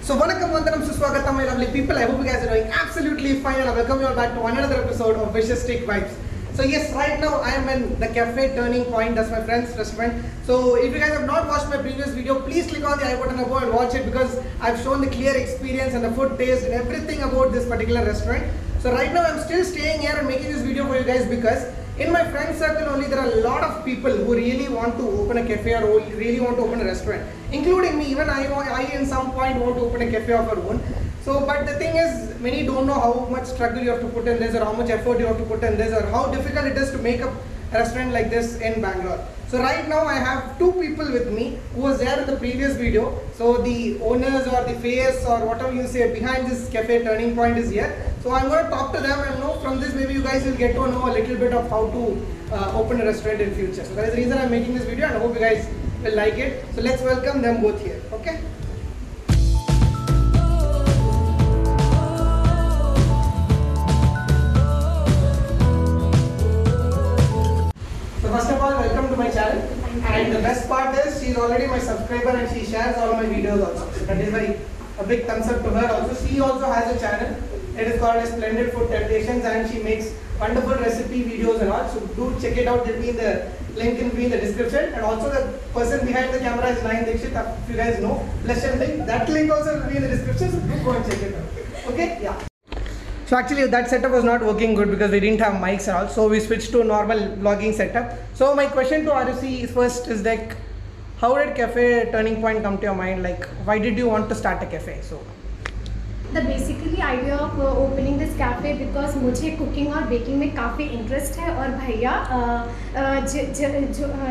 So vanakkam vandanam suswagatam my lovely people. I hope you guys are doing absolutely fine and I welcome you all back to another episode of Vicious Vibes. So yes, right now I am in the cafe Turning Point. That's my friend's restaurant. So if you guys have not watched my previous video, please click on the I button above and watch it because I've shown the clear experience and the food taste and everything about this particular restaurant. So right now I'm still staying here and making this video for you guys because in my friend circle only there are a lot of people who really want to open a cafe or who really want to open a restaurant, including me. Even I in some point want to open a cafe of our own. So but the thing is, many don't know how much struggle you have to put in this or how much effort you have to put in this or how difficult it is to make up a restaurant like this in Bangalore. So right now I have two people with me who was there in the previous video. So the owners or the face or whatever you say behind this cafe Turning Point is here. So I'm going to talk to them and know from this maybe you guys will get to know a little bit of how to open a restaurant in future. So that is the reason I'm making this video and I hope you guys will like it. So let's welcome them both here. Okay. So first of all, welcome to my channel. And the best part is she's already my subscriber and she shares all my videos also. So that is a big thumbs up to her also. She also has a channel. It is called Splendid Food Temptations and she makes wonderful recipe videos and all. So do check it out. There will be the link in the description. And also the person behind the camera is Nayan Dixit. If you guys know, Pleasant link. That link also will be in the description. So do go and check it out. Okay? Yeah. So actually that setup was not working good because we didn't have mics and all. So we switched to normal vlogging setup. So my question to Arushi is first is like, how did Cafe Turning Point come to your mind? Like, why did you want to start a cafe? So The basically idea of opening this cafe because मुझे cooking और baking में काफ़ी interest है और भैया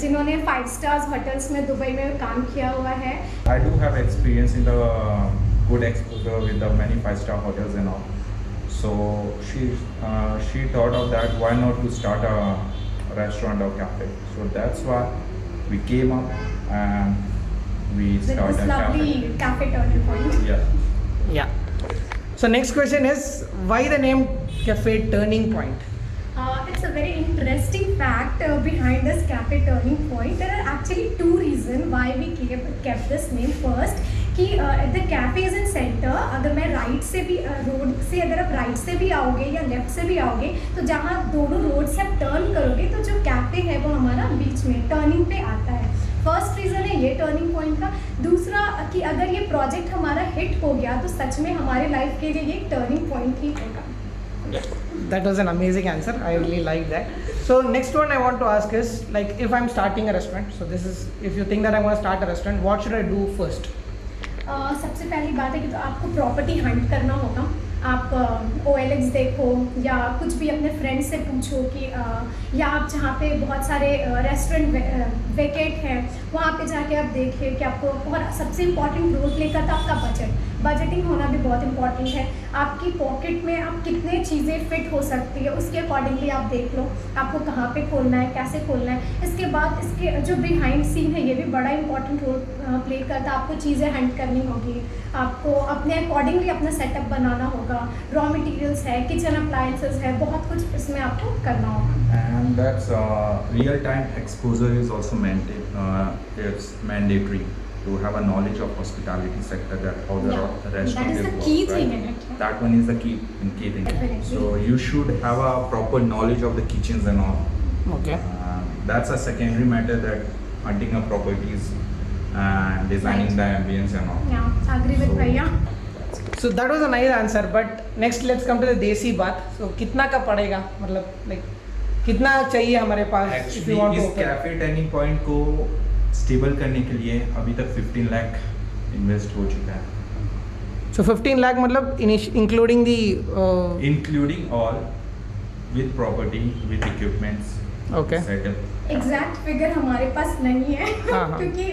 जिन्होंने 5 stars hotels में Dubai में काम किया हुआ है. I do have experience in the good exposure with the many 5-star hotels and all. So she thought of that, why not to start a restaurant or cafe. So that's why we came up and we started this lovely cafe Turning Point. Yeah. So next question is, why the name Cafe Turning Point? It's a very interesting fact behind this cafe Turning Point. There are actually 2 reasons why we kept this name. First, कि the cafe is in center. अगर मैं right से भी road से अगर आप right से भी आओगे या लेफ्ट से भी आओगे तो जहाँ दोनों रोड से आप टर्न करोगे तो जो कैफे है वो हमारा बीच में टर्निंग पे आता है. फर्स्ट रीज़न है ये टर्निंग पॉइंट का. दूसरा कि अगर ये प्रोजेक्ट हमारा हिट हो गया तो सच में हमारे लाइफ के लिए ये टर्निंग पॉइंट ही होगा. That was an amazing answer. I really like that. So next one I want to ask is, like, if I'm starting a restaurant, so this is, if you think that I'm going to start a restaurant, what should I do first? सबसे पहली बात है कि तो आपको property Hunt करना होगा. आप OLX देखो या कुछ भी अपने फ्रेंड से पूछो कि या आप जहाँ पे बहुत सारे रेस्टोरेंट वेकेट हैं वहाँ पे जाके आप देखिए कि आपको बहुत सबसे इम्पॉर्टेंट रोल प्ले करता है आपका बजटिंग होना भी बहुत इम्पॉर्टेंट है. आपकी पॉकेट में आप कितने चीज़ें फिट हो सकती है उसके अकॉर्डिंगली आप देख लो आपको कहाँ पे खोलना है, कैसे खोलना है. इसके बाद इसके जो बिहाइंड सीन है ये भी बड़ा इंपॉर्टेंट रोल प्ले करता है. आपको चीज़ें हंट करनी होगी, आपको अपने अकॉर्डिंगली अपना सेटअप बनाना होगा. रॉ मटेरियल्स है, किचन अप्लायंसेस है, बहुत कुछ इसमें आपको करना होगा. And that's real time exposure is also it's mandatory to have a knowledge of hospitality sector, that how the restaurant that is the works, key right? thing in it. That one is the key thing. Definitely. So you should have a proper knowledge of the kitchens and all. Okay. That's a secondary matter, that hunting up properties and designing the ambience and all. Yeah, agree with भैया. So that was a nice answer. But next let's come to the desi बात. So कितना का पड़ेगा, मतलब like कितना चाहिए हमारे पास if you want to इस open? कैफे टर्निंग पॉइंट को स्टेबल करने के लिए अभी तक 15 लाख इन्वेस्ट हो चुका है. So 15 lakh मतलब including the including all with property with equipments okay. Setup. Exact figure हमारे पास नहीं है हाँ. क्योंकि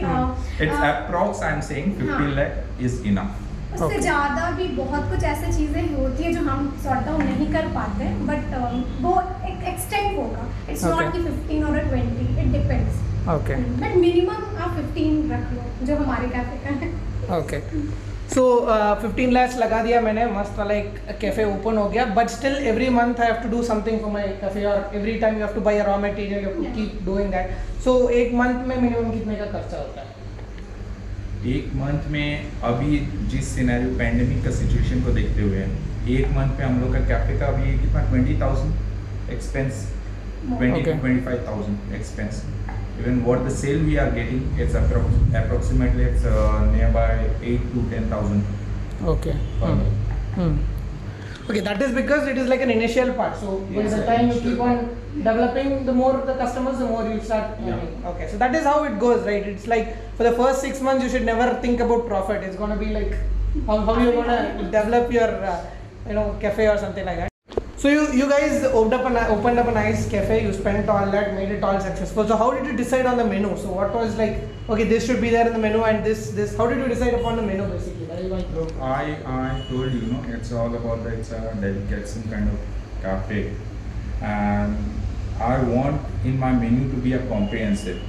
it's approx I am saying 15 lakh is enough. उससे Okay. ज़्यादा भी बहुत कुछ ऐसी चीज़ें होती है जो हम सॉर्ट आउट नहीं कर पाते, बट वो एक एक्सटेंड होगा. It's Okay. नॉट कि 15 और 20, it depends. Okay. But minimum आप 15 रख लो जो हमारे कैफे का है. Okay. So 15 lakhs लगा दिया मैंने, मस्त वाला एक कैफे ओपन हो गया. But still every month I have to do something for my cafe और every time you have to buy raw material, you have to keep doing that. So एक मंथ में मिनिमम कितने का खर्चा होता है? एक मंथ में अभी जिस सिनेरियो पैंडेमिक का सिचुएशन को देखते हुए एक मंथ पे हम लोग का कैफे का अभी कितना 20,000 expense 20 Okay. to 25,000 expense. Even what the sale we are getting, it's approximately it's nearby 8 to 10,000 Okay. per Hmm. month. Hmm. Okay, that is because it is like an initial part. So by Yes, the sir, time you initial keep on developing, the more the customers, the more you start Yeah. earning. Okay, so that is how it goes, right? It's like for the first 6 months, you should never think about profit. It's gonna be like how you're gonna develop your cafe or something like that. So you guys opened up a nice cafe. You spent all that, made it all successful. So how did you decide on the menu? So what was like, okay, this should be there in the menu, and this. How did you decide upon the menu basically? That is my Look, I told you, it's all about it's a delicatessen kind of cafe, and I want in my menu to be a comprehensive.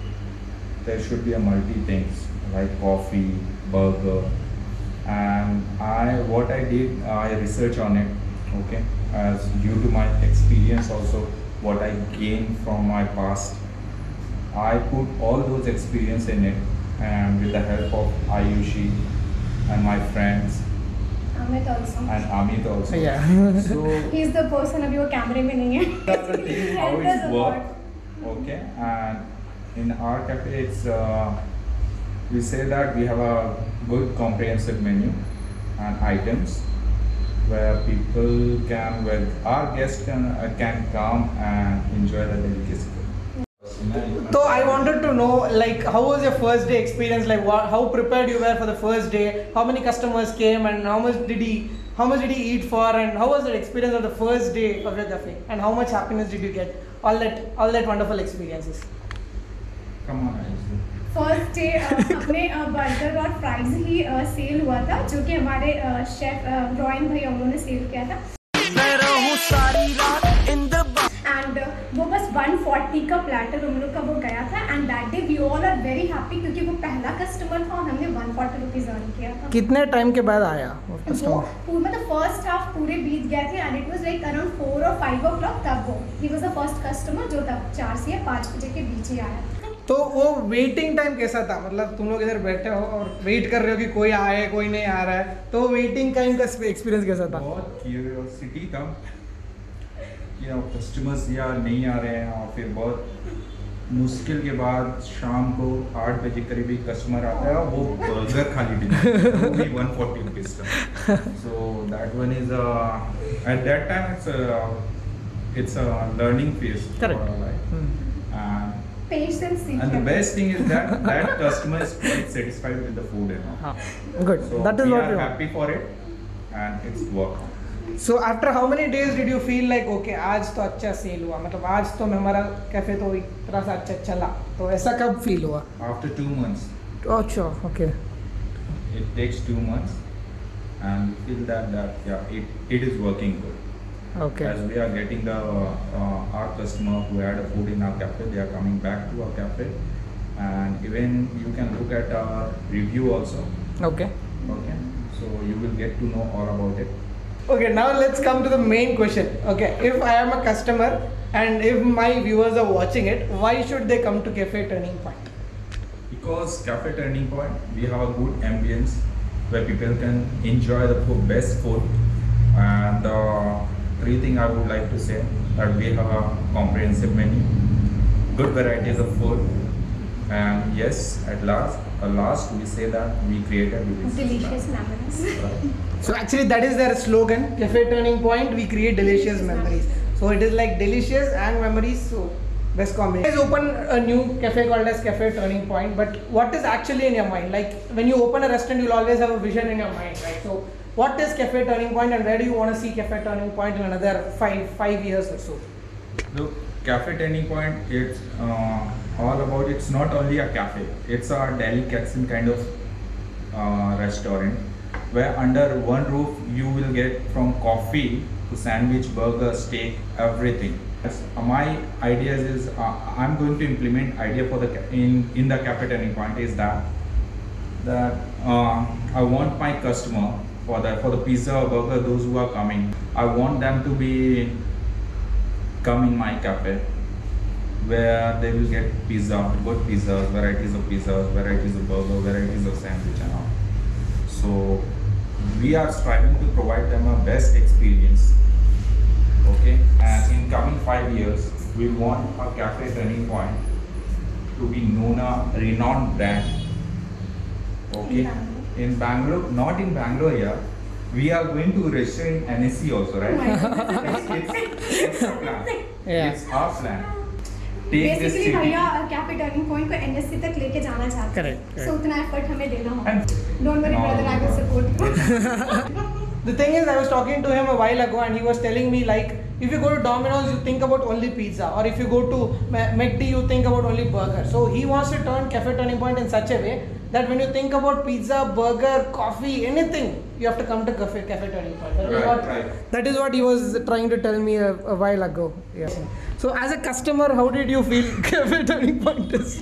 There should be a multi things like coffee, burger, and what I did, I research on it. Okay, as due to my experience also, what I gained from my past, I put all those experience in it, and with the help of Ayushi and my friends Amit also. and Amit also. Yeah. So He is the person अभी वो कैमरे में नहीं है. that's the thing how Helped us it's a work. lot. Okay, and in our cafe it's we say that we have a good comprehensive menu and items where people can, where our guests can come and enjoy the delicacy. So I wanted to know, like, how was your first day experience? Like, how prepared you were for the first day? How many customers came, and how much did he eat for? And how was the experience of the first day of your cafe? And how much happiness did you get? All that wonderful experiences. Come on, Ayushi. First day अपने burger और fries ही cell हुआ था, जो कि हमारे chef रॉयन भाई हम लोगों ने सेल किया था. एंड वो बस 140 का प्लेटर हम लोग का वो गया था. And that day we all are very happy क्योंकि वो पहला कस्टमर था और हमने 140 रुपीज़ अर्न किया था. कितने टाइम के बाद आया वो वो कस्टमर? मतलब फर्स्ट हाफ पूरे बीत गए थे and it was like around 4 और 5 o'clock तब वो he was the first customer जो तब 4 से या 5 बजे के बीच ही आया था. तो वो वेटिंग टाइम कैसा था? मतलब तुम लोग इधर बैठे हो और वेट कर रहे हो कि कोई आए, कोई नहीं आ रहा है, तो वेटिंग टाइम का एक्सपीरियंस कैसा था? बहुत क्यूरियोसिटी था कि कस्टमर्स या नहीं आ रहे हैं, और फिर बहुत मुश्किल के बाद शाम को 8 बजे करीब एक कस्टमर आता है और वो बर्गर खाली देता वो भी 140 रुपीज़ का. So that one is at that time it's a learning phase for Correct. our life. And Patience. the best thing is that customer is quite satisfied with the food and all. Good. So That is we what are we want. happy for it, and it's work. So after how many days did you feel like okay आज तो अच्छा cell हुआ, मतलब आज तो हमारा cafe तो इतना सा अच्छा चला, तो ऐसा कब फील हुआ? After 2 months, अच्छा, okay. it takes 2 months, and we feel that yeah, it is working good. Okay. As we are getting the our customer who had a food in our cafe, they are coming back to our cafe, and even you can look at our review also. Okay. Okay, so you will get to know all about it. Okay, now let's come to the main question. Okay, if I am a customer and if my viewers are watching it, why should they come to Cafe Turning Point? Because Cafe Turning Point, we have a good ambience where people can enjoy the best food, and 3 things I would like to say that we have a comprehensive menu, good varieties of food, and yes, at last we say that we created Delicious memories. Right. So actually that is their slogan, Cafe Turning Point, we create delicious memories. So it is like delicious and memories, so best combination. You guys open a new cafe called as Cafe Turning Point, but what is actually in your mind? Like when you open a restaurant, you'll always have a vision in your mind, right? So what is Cafe Turning Point, and where do you want to see Cafe Turning Point in another five years or so? Look, Cafe Turning Point, it's all about, it's not only a cafe, it's a delicatessen kind of restaurant, where under one roof you will get from coffee to sandwich, burger, steak, everything. My ideas is I'm going to implement idea for the in the Cafe Turning Point is that I want my customer for the pizza or burger, those who are coming, I want them to come in my cafe, where they will get pizza, good pizzas, varieties of pizzas, varieties of burger, varieties of sandwich and all. So we are striving to provide them a best experience. Okay, and in coming 5 years, we want our cafe Turning Point to be known a renowned brand. Okay, in Bangalore, not in Bangalore here. We are going to register in NSE also, right? It's our plan. Yeah. It's our plan. Take this basically city. भैया cafe turning point को NSC तक लेके जाना चाहते हैं। Correct, सो उतना effort हमें देना होगा। And don't worry brother, I will support you. The thing is, I was talking to him a while ago, and he was telling me like, if you go to Domino's, you think about only pizza, or if you go to McD, you think about only burger. So he wants to turn Cafe Turning Point in such a way that when you think about pizza, burger, coffee, anything, you have to come to Cafe Turning Point. That is what he was trying to tell me a while ago. Yes. So as a customer, how did you feel Cafe Turning Point is?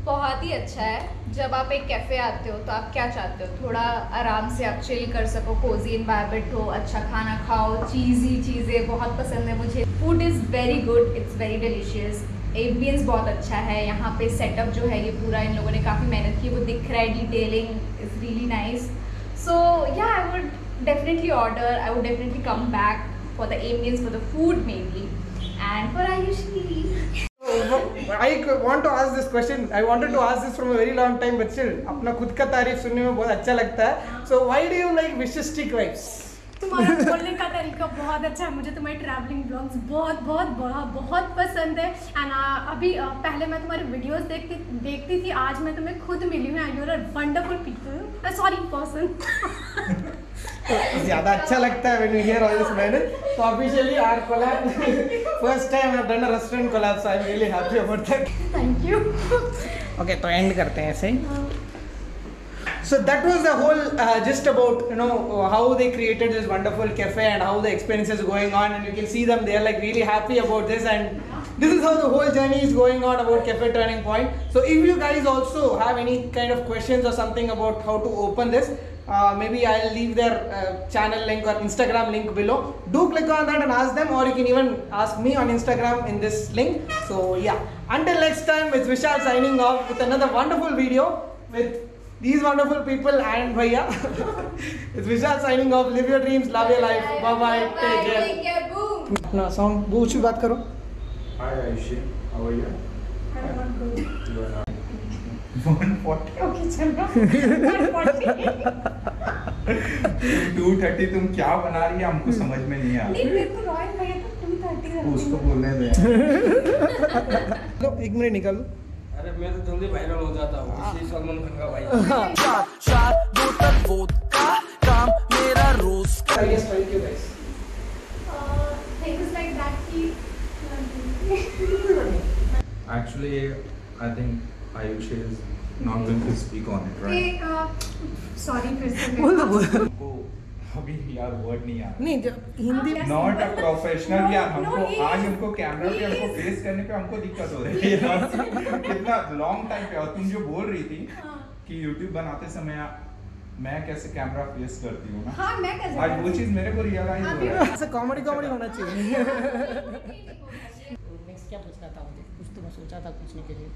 बहुत ही अच्छा है। जब आप एक cafe आते हो तो आप क्या चाहते हो, थोड़ा आराम से आप चिल कर सको, कोजी एनवायरनमेंट हो, अच्छा खाना खाओ, चीज़ी चीज़ें बहुत पसंद है मुझे। Food is very good, it's very delicious, ambience बहुत अच्छा है। यहाँ पे सेटअप जो है ये पूरा इन लोगों ने काफ़ी मेहनत की, वो दिख रहा है, डिटेलिंग इज़ रियली नाइस। सो या I would definitely order, I would definitely come back for the ambience, for the food mainly, and for Ayushi. I want to ask this question. I wanted to ask this from a very long time, but still, अपना खुद का तारीफ सुनने में बहुत अच्छा लगता है. So why do you like Vishestic Vibes? तुम्हारा बोलने का तरीका बहुत अच्छा है, मुझे तुम्हारे ट्रैवलिंग ब्लॉग्स बहुत पसंद है। एंड अभी पहले मैं तुम्हारी वीडियोस देखती थी, आज मैं तुम्हें खुद मिली हूँ। You are a wonderful people, sorry person. ज़्यादा अच्छा लगता है when you hear all this man. So officially our collab, first time I've done a restaurant collab, so I'm really happy about that. Thank you. Okay, तो end करते हैं ऐसे ही. So that was the whole just about how they created this wonderful cafe and how the experience is going on, and you can see them, they are like really happy about this, and this is how the whole journey is going on about Cafe Turning Point. So if you guys also have any kind of questions or something about how to open this, maybe I'll leave their channel link or Instagram link below. Do click on that and ask them, or you can even ask me on Instagram in this link. So yeah, until next time, it's Vishal signing off with another wonderful video with these wonderful people and Bhaiya. It's Vishal signing off. Live your dreams, love your life. Bye bye. Take care. Take care. Boom. अपना song वो भी बात करो. Hi Aishi, how are you? I'm not good. You are not 140. Okay चलो 140। 230 तुम क्या बना रही है हमको समझ में नहीं आ नहीं मेरे को रॉयल भैया तो 230 उसको बोलने दे। लो 1 मिनट निकाल लो. अरे मैं तो जल्दी वायरल हो जाता हूँ, इसलिए सलमान खान का भाई। चार बोतल वोदका काम मेरा रोज का। Yes, thank you guys. Things like that की Actually, I think Ayushi is not going to speak on it, right? Sorry फिर से बोल दो बोल. हमको अभी यार वर्ड नहीं आ रहा। नहीं हिंदी. नॉट अ प्रोफेशनल यार, हमको No, he आज is- हमको कैमरा पे हमको he is- फेस करने पे हमको दिक्कत हो रही है यार। कितना लॉन्ग टाइम पे, और तुम जो बोल रही थी कि YouTube बनाते समय मैं कैसे कैमरा फेस करती हूँ ना, हाँ मैं कर आज वो चीज मेरे को रियलाइज हो रहा है। ऐसा कॉमेडी होना चाहिए. नेक्स्ट क्या पूछना था मुझे, कुछ तो मैं सोचा था पूछने के लिए.